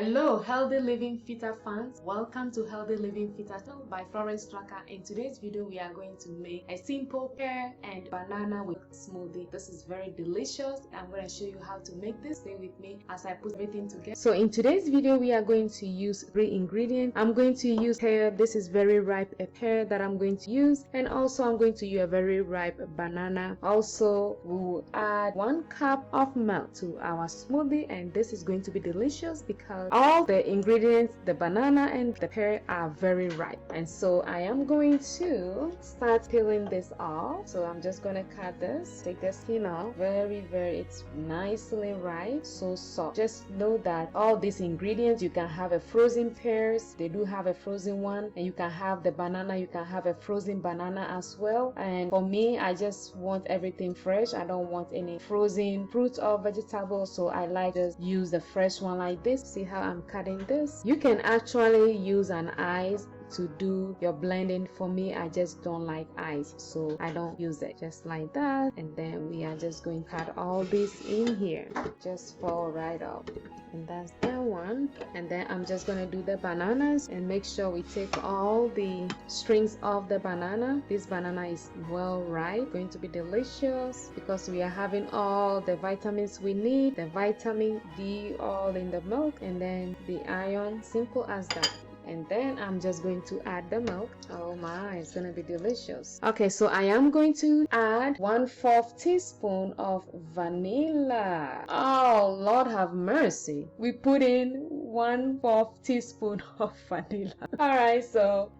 Hello Healthy Living Fitter fans, welcome to Healthy Living Fitter by Florence Tracker. In today's video we are going to make a simple pear and banana with smoothie. This is very delicious. I'm going to show you how to make this. Stay with me as I put everything together. So in today's video we are going to use 3 ingredients. I'm going to use pear. This is very ripe pear that I'm going to use, and also I'm going to use a very ripe banana. Also we will add 1 cup of milk to our smoothie, and this is going to be delicious because all the ingredients, the banana and the pear, are very ripe. And so I am going to start peeling this off. So I'm just going to cut this, take the skin off. It's nicely ripe, so soft. Just know that all these ingredients, you can have a frozen pears, they do have a frozen one, and you can have the banana, you can have a frozen banana as well. And for me, I just want everything fresh. I don't want any frozen fruit or vegetables, so I like to use the fresh one like this. See how I'm cutting this? You can actually use an ice to do your blending. For me, I just don't like ice, so I don't use it. Just like that, and then we are just going to cut all this in here. Just fall right off, and that's that one. And then I'm just going to do the bananas and make sure we take all the strings off the banana. This banana is well ripe, going to be delicious because we are having all the vitamins we need, the vitamin D all in the milk, and then the iron. Simple as that. And then I'm just going to add the milk. Oh my, it's gonna be delicious. Okay, so I am going to add 1/4 teaspoon of vanilla. Oh Lord have mercy, we put in 1/4 teaspoon of vanilla. All right, so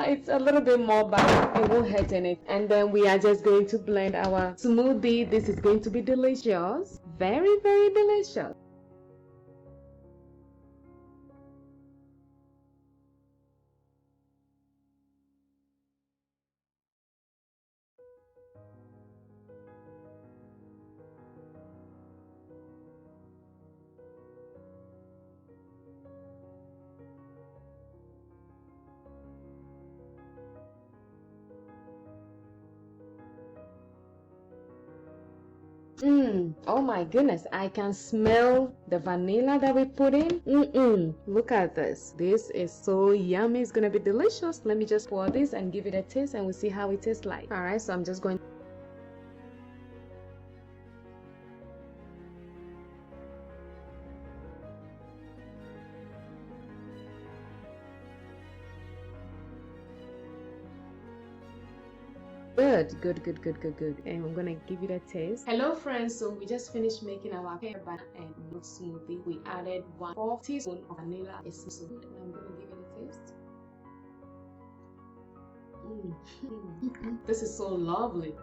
it's a little bit more, but it won't hurt anything. And then we are just going to blend our smoothie. This is going to be delicious, very delicious. Oh my goodness, I can smell the vanilla that we put in. Look at this. This is so yummy. It's gonna be delicious. Let me just pour this and give it a taste, and we'll see how it tastes like. All right, so I'm just going. Good. And I'm gonna give it a taste. Hello friends, so we just finished making our pear banana and milk smoothie. We added 1/4 teaspoon of vanilla. It's so good, and I'm gonna give it a taste. This is so lovely.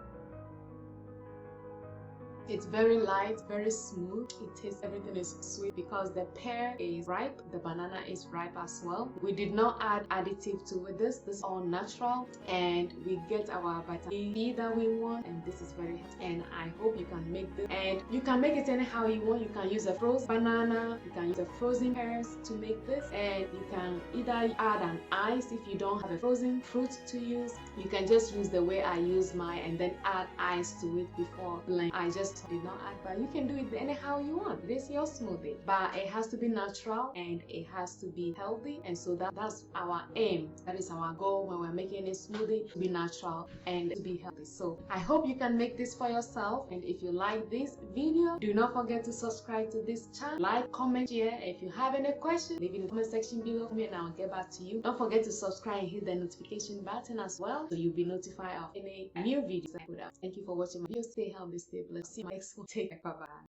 It's very light, very smooth. It tastes, everything is sweet because the pear is ripe, the banana is ripe as well. We did not add additive to it. This is all natural, and we get our vitamin D that we want, and this is very healthy. And I hope you can make this, and you can make it anyhow you want. You can use a frozen banana, you can use a frozen pears to make this, and you can either add an ice if you don't have a frozen fruit to use. You can just use the way I use mine and then add ice to it before blend. I just did not add, but you can do it anyhow you want. This is your smoothie, but it has to be natural and it has to be healthy, and so that's our aim. That is our goal when we're making a smoothie, to be natural and to be healthy. So I hope you can make this for yourself, and if you like this video, do not forget to subscribe to this channel, like, comment, share. If you have any questions, leave it in the comment section below for me and I'll get back to you. Don't forget to subscribe and hit the notification button as well, so you'll be notified of any new videos I put out. Thank you for watching my video. Stay healthy, stay blessed. See you next one. Take care. Bye bye.